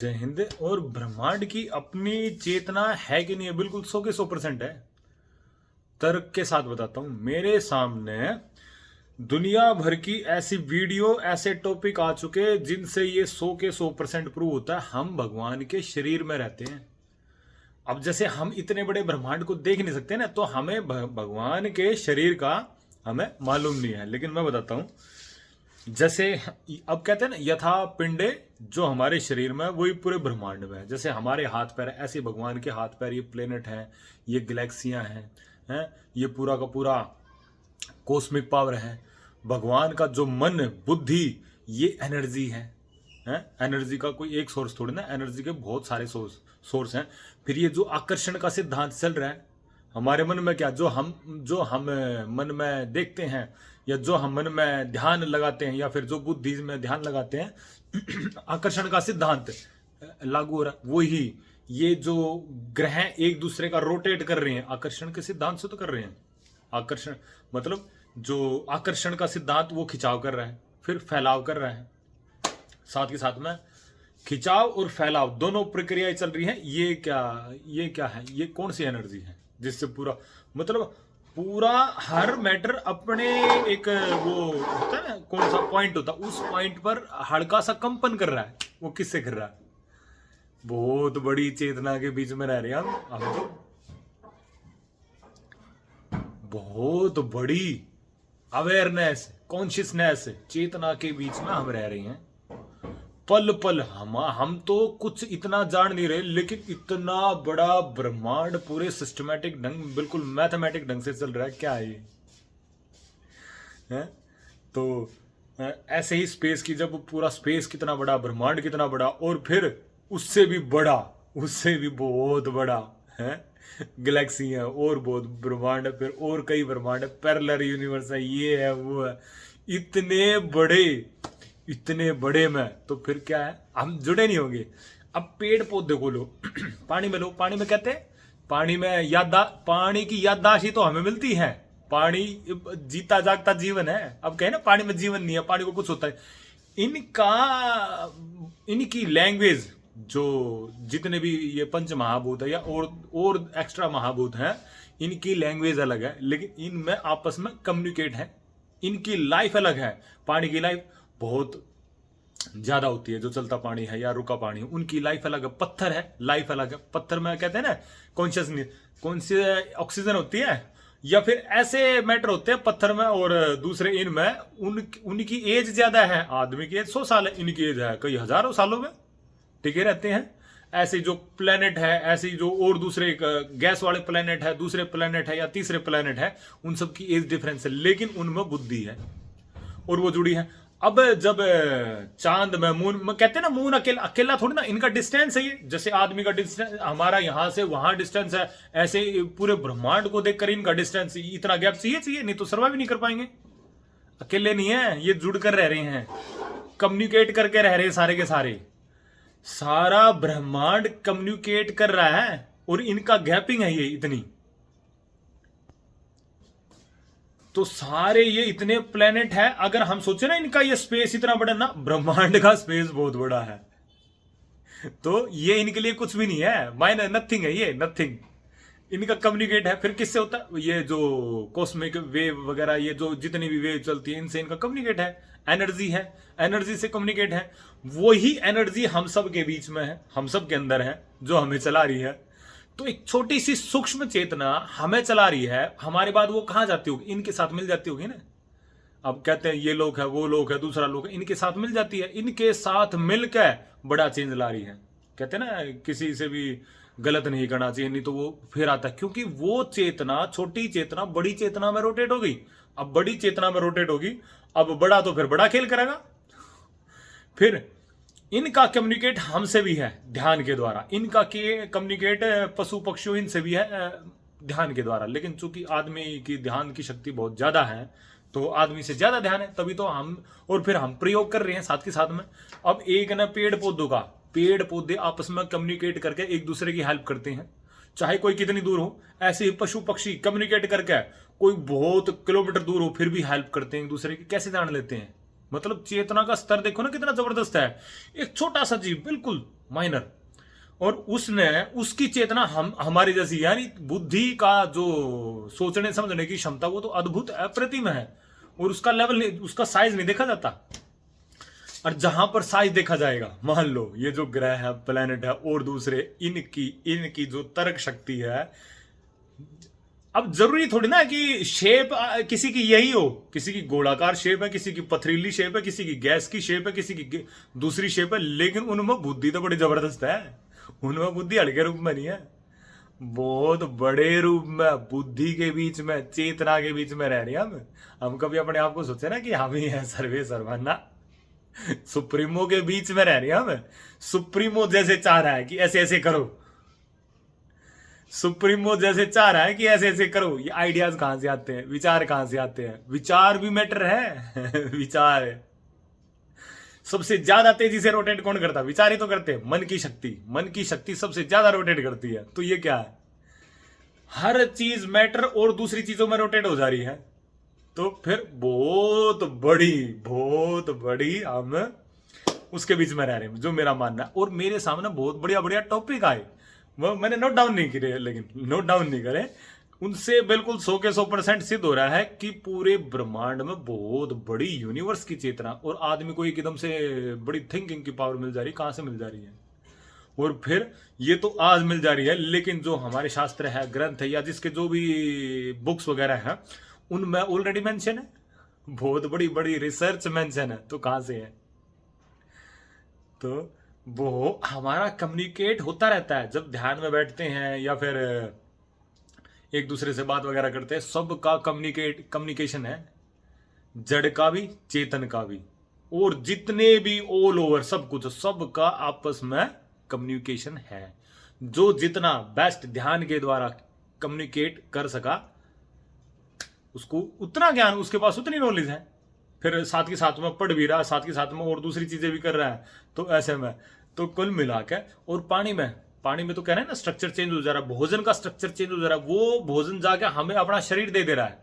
जय हिंद। और ब्रह्मांड की अपनी चेतना है कि नहीं है? बिल्कुल 100 के 100% है। तर्क के साथ बताता हूं। मेरे सामने दुनिया भर की ऐसी वीडियो, ऐसे टॉपिक आ चुके जिनसे ये 100 के 100% प्रूव होता है हम भगवान के शरीर में रहते हैं। अब जैसे हम इतने बड़े ब्रह्मांड को देख नहीं सकते ना, तो हमें भगवान के शरीर का हमें मालूम नहीं है। लेकिन मैं बताता हूं, जैसे अब कहते हैं ना, यथा पिंडे, जो हमारे शरीर में है वही पूरे ब्रह्मांड में है। जैसे हमारे हाथ पैर, ऐसे भगवान के हाथ पैर, ये प्लेनेट हैं, ये गैलेक्सियां हैं, ये पूरा का पूरा कॉस्मिक पावर है। भगवान का जो मन, बुद्धि, ये एनर्जी है। एनर्जी का कोई एक सोर्स थोड़ी ना, एनर्जी के बहुत सारे सोर्स हैं। फिर ये जो आकर्षण का सिद्धांत चल रहा है हमारे मन में, क्या जो हम मन में देखते हैं, या जो हम मन में ध्यान लगाते हैं, या फिर जो बुद्धि में ध्यान लगाते हैं आकर्षण का सिद्धांत लागू हो रहा है। वही ये जो ग्रह एक दूसरे का रोटेट कर रहे हैं, आकर्षण के सिद्धांत से तो कर रहे हैं। आकर्षण मतलब जो आकर्षण का सिद्धांत, वो खिंचाव कर रहा है, फिर फैलाव कर रहा है। साथ के साथ में खिंचाव और फैलाव दोनों प्रक्रियाएं चल रही हैं। ये क्या है? ये कौन सी एनर्जी है जिससे पूरा, मतलब पूरा हर मैटर अपने एक, वो होता है ना, कौन सा पॉइंट होता है, उस पॉइंट पर हल्का सा कंपन कर रहा है। वो किससे कर रहा है? बहुत बड़ी चेतना के बीच में रह रहे हैं हम तो बहुत बड़ी अवेयरनेस, कॉन्शियसनेस, चेतना के बीच में हम रह रहे हैं। पल पल हम तो कुछ इतना जान नहीं रहे, लेकिन इतना बड़ा ब्रह्मांड पूरे सिस्टमैटिक ढंग, बिल्कुल मैथमेटिक ढंग से चल रहा है। क्या है ये? है? तो ऐसे ही स्पेस की, जब पूरा स्पेस कितना बड़ा, ब्रह्मांड कितना बड़ा, और फिर उससे भी बड़ा, उससे भी बहुत बड़ा है गैलेक्सी है, और बहुत ब्रह्मांड है, फिर और कई ब्रह्मांड है, पैरेलल यूनिवर्स है, ये है वो है। इतने बड़े, इतने बड़े में तो फिर क्या है, हम जुड़े नहीं होंगे। अब पेड़ पौधे को लो पानी में लो, पानी में कहते हैं, पानी में पानी की याददाश्त ही तो हमें मिलती है। पानी जीता जागता जीवन है। अब कहे ना पानी में जीवन नहीं है, पानी को कुछ होता है। इनका, इनकी लैंग्वेज, जो जितने भी ये पंच महाभूत है या और एक्स्ट्रा महाभूत हैं, इनकी लैंग्वेज अलग है, लेकिन इनमें आपस में कम्युनिकेट है। इनकी लाइफ अलग है। पानी की लाइफ बहुत ज्यादा होती है, जो चलता पानी है या रुका पानी है, उनकी लाइफ अलग है। पत्थर है, लाइफ अलग है। पत्थर में कहते हैं ना कॉन्शियसनेस, कौन सी ऑक्सीजन होती है, या फिर ऐसे मैटर होते हैं पत्थर में और दूसरे इनमें, उनकी एज ज्यादा है। आदमी की एज 100 साल है, इनकी एज है कई हजारों सालों में टिके रहते हैं। ऐसे जो प्लेनेट है, ऐसे जो और दूसरे गैस वाले प्लेनेट है, दूसरे प्लेनेट है या तीसरे प्लेनेट है, उन सब की एज डिफरेंस है, लेकिन उनमें बुद्धि है और वो जुड़ी है। अब जब चांद में, मून में, कहते हैं ना मून अकेला अकेला थोड़ी ना, इनका डिस्टेंस है ये। जैसे आदमी का डिस्टेंस हमारा यहां से वहां डिस्टेंस है, ऐसे पूरे ब्रह्मांड को देखकर इनका डिस्टेंस, इतना गैप चाहिए, नहीं तो सर्वाइव नहीं कर पाएंगे। अकेले नहीं है ये, जुड़कर रह रहे हैं, कम्युनिकेट करके रह रहे हैं सारे के सारे। सारा ब्रह्मांड कम्युनिकेट कर रहा है, और इनका गैपिंग है ये इतनी। तो सारे ये इतने प्लेनेट है, अगर हम सोचे ना इनका ये स्पेस इतना बड़ा ना, ब्रह्मांड का स्पेस बहुत बड़ा है, तो ये इनके लिए कुछ भी नहीं है, माइनर, नथिंग है ये, नथिंग। इनका कम्युनिकेट है फिर किससे होता है? ये जो कॉस्मिक वेव वगैरह, ये जो जितनी भी वेव चलती है, इनसे इनका कम्युनिकेट है। एनर्जी है, एनर्जी से कम्युनिकेट है। वही एनर्जी हम सब के बीच में है, हम सब के अंदर है, जो हमें चला रही है। तो एक छोटी सी सूक्ष्म चेतना हमें चला रही है, हमारे बाद वो कहां जाती होगी? इनके साथ मिल जाती होगी ना। अब कहते हैं ये लोग है, वो लोग है, दूसरा लोग है, इनके साथ मिल जाती है। इनके साथ मिलकर बड़ा चेंज ला रही है। कहते हैं ना किसी से भी गलत नहीं करना चाहिए, नहीं तो वो फिर आता है, क्योंकि वो चेतना, छोटी चेतना बड़ी चेतना में रोटेट हो गई। अब बड़ी चेतना में रोटेट होगी, अब बड़ा तो फिर बड़ा खेल करेगा। फिर इनका कम्युनिकेट हमसे भी है ध्यान के द्वारा, इनका के कम्युनिकेट पशु पक्षियों इनसे भी है ध्यान के द्वारा। लेकिन चूंकि आदमी की ध्यान की शक्ति बहुत ज्यादा है, तो आदमी से ज्यादा ध्यान है, तभी तो हम, और फिर हम प्रयोग कर रहे हैं साथ के साथ में। अब एक ना पेड़ पौधों का, पेड़ पौधे आपस में कम्युनिकेट करके एक दूसरे की हेल्प करते हैं, चाहे कोई कितनी दूर हो। ऐसे ही पशु पक्षी कम्युनिकेट करके, कोई बहुत किलोमीटर दूर हो फिर भी हेल्प करते हैं एक दूसरे की। कैसे जान लेते हैं? मतलब चेतना का स्तर देखो ना कितना जबरदस्त है। एक छोटा सा जीव बिल्कुल माइनर, और उसने उसकी चेतना हम हमारी जैसी, यानी बुद्धि का जो सोचने समझने की क्षमता वो तो अद्भुत अप्रतिम है, और उसका लेवल नहीं, उसका साइज नहीं देखा जाता। और जहां पर साइज देखा जाएगा, मान लो ये जो ग्रह है, प्लेनेट है और दूसरे, इनकी जो तर्क शक्ति है, अब जरूरी थोड़ी ना कि शेप किसी की यही हो, किसी की गोलाकार शेप है, किसी की पथरीली शेप है, किसी की गैस की शेप है, किसी की दूसरी शेप है, लेकिन उनमें बुद्धि तो बड़ी जबरदस्त है। उनमें बुद्धि हल्के रूप में नहीं है, बहुत बड़े रूप में, बुद्धि के बीच में, चेतना के बीच में रह रही है हम कभी अपने आप को सोचे ना कि हम ही है सर्वे सर्वना, सुप्रीमो के बीच में रह रही है हम। सुप्रीमो जैसे चाह रहा है कि ऐसे ऐसे करो, सुप्रीमो जैसे चाह रहा है कि ऐसे ऐसे करो। ये आइडियाज कहां से आते हैं, विचार कहां से आते हैं? विचार भी मैटर है। विचार सबसे ज्यादा तेजी से रोटेट कौन करता है? विचार ही तो करते हैं। मन की शक्ति, मन की शक्ति सबसे ज्यादा रोटेट करती है। तो ये क्या है, हर चीज मैटर और दूसरी चीजों में रोटेट हो जा रही है, तो फिर बहुत बड़ी हम उसके बीच में रह रहे हैं, जो मेरा मानना है। और मेरे सामने बहुत बढ़िया बढ़िया टॉपिक आए, वो मैंने नोट डाउन नहीं करे, लेकिन नोट डाउन नहीं करे, उनसे बिल्कुल 100 के 100% सिद्ध हो रहा है कि पूरे ब्रह्मांड में बहुत बड़ी यूनिवर्स की चेतना, और आदमी को एकदम से बड़ी थिंकिंग की पावर मिल जा रही है। कहां से मिल जा रही है? और फिर ये तो आज मिल जा रही है, लेकिन जो हमारे शास्त्र है, ग्रंथ है, या जिसके जो भी बुक्स वगैरह हैं, उनमें ऑलरेडी मेंशन है, बहुत बड़ी बड़ी रिसर्च मेंशन है। तो कहां से है? तो वो हमारा कम्युनिकेट होता रहता है जब ध्यान में बैठते हैं, या फिर एक दूसरे से बात वगैरह करते हैं। सबका कम्युनिकेशन है, जड़ का भी, चेतन का भी, और जितने भी ऑल ओवर सब कुछ, सबका आपस में कम्युनिकेशन है। जो जितना बेस्ट ध्यान के द्वारा कम्युनिकेट कर सका, उसको उतना ज्ञान, उसके पास उतनी नॉलेज है। फिर साथ के साथ में पढ़ भी रहा है, साथ के साथ में और दूसरी चीजें भी कर रहा है। तो ऐसे में तो कुल मिला के, और पानी में तो कह रहे हैं ना स्ट्रक्चर चेंज हो जा रहा है, भोजन का स्ट्रक्चर चेंज हो जा रहा है। वो भोजन जाके हमें अपना शरीर दे रहा है।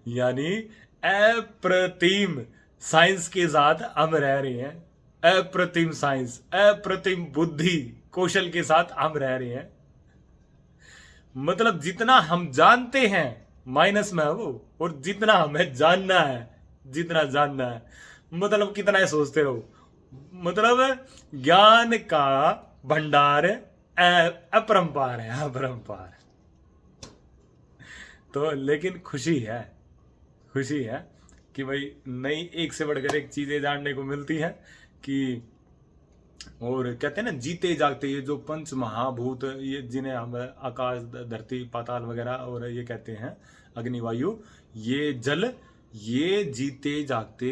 यानी अप्रतिम साइंस के साथ हम रह रहे हैं, अप्रतिम साइंस, अप्रतिम बुद्धि कौशल के साथ हम रह रहे हैं। मतलब जितना हम जानते हैं माइनस में है वो, और जितना हमें जानना है, जितना जानना है, मतलब कितना है सोचते रहो। मतलब ज्ञान का भंडार अपरंपार है, अपरंपार। तो लेकिन खुशी है कि भाई नई एक से बढ़कर एक चीजें जानने को मिलती है। कि और कहते हैं ना, जीते जागते, ये जो पंच महाभूत, ये जिन्हें हम आकाश, धरती, पाताल वगैरह, और ये कहते हैं अग्नि, वायु, ये जल, ये जीते जागते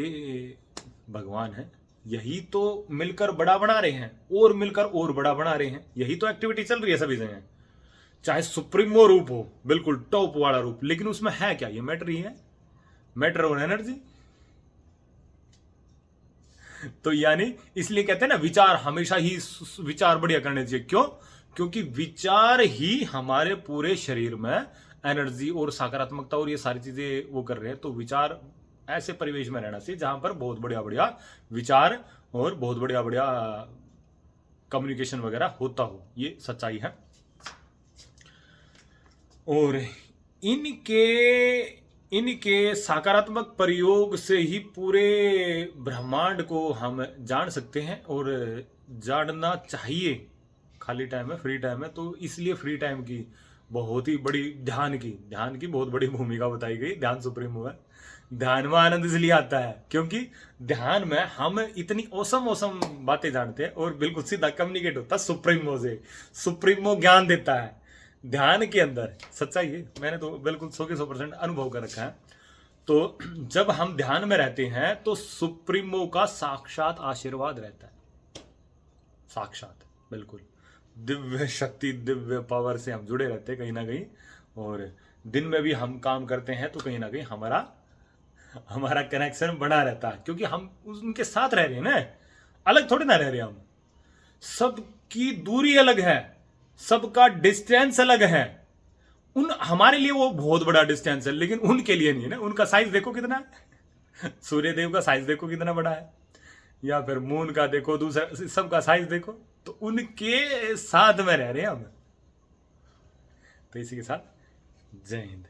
भगवान है। यही तो मिलकर बड़ा बना रहे हैं, और मिलकर और बड़ा बना रहे हैं। यही तो एक्टिविटी चल रही है सभी जगह। चाहे सुप्रीमो रूप हो, बिल्कुल टॉप वाला रूप, लेकिन उसमें है क्या? ये मैटर ही है, मैटर और एनर्जी। तो यानी इसलिए कहते हैं ना, विचार हमेशा ही, विचार बढ़िया करने चाहिए। क्यों? क्योंकि विचार ही हमारे पूरे शरीर में एनर्जी और सकारात्मकता और ये सारी चीजें वो कर रहे हैं। तो विचार ऐसे परिवेश में रहना चाहिए जहां पर बहुत बढ़िया बढ़िया विचार और बहुत बढ़िया बढ़िया कम्युनिकेशन वगैरह होता हो। ये सच्चाई है। और इनके सकारात्मक प्रयोग से ही पूरे ब्रह्मांड को हम जान सकते हैं, और जानना चाहिए। खाली टाइम है, फ्री टाइम है, तो इसलिए फ्री टाइम की बहुत ही बड़ी, ध्यान की बहुत बड़ी भूमिका बताई गई। ध्यान सुप्रीमो है। ध्यान में आनंद इसलिए आता है क्योंकि ध्यान में हम इतनी औसम बातें जानते हैं, और बिल्कुल सीधा कम्युनिकेट होता है सुप्रीमो से। सुप्रीमो ज्ञान देता है ध्यान के अंदर। सच्चाई है, मैंने तो बिल्कुल 100 के 100% अनुभव कर रखा है। तो जब हम ध्यान में रहते हैं तो सुप्रीमो का साक्षात आशीर्वाद रहता है, साक्षात, बिल्कुल दिव्य शक्ति, दिव्य पावर से हम जुड़े रहते हैं कहीं ना कहीं। और दिन में भी हम काम करते हैं तो कहीं ना कहीं हमारा कनेक्शन बना रहता है, क्योंकि हम उनके साथ रह रहे हैं ना, अलग थोड़ी ना रह रहे हम। सबकी दूरी अलग है, सबका डिस्टेंस अलग है, उन हमारे लिए वो बहुत बड़ा डिस्टेंस है, लेकिन उनके लिए नहीं है ना। उनका साइज देखो कितना है, सूर्य देव का साइज देखो कितना बड़ा है, या फिर मून का देखो, दूसरा सबका साइज देखो। तो उनके साथ में रह रहे हैं हम। तो इसी के साथ जय हिंद।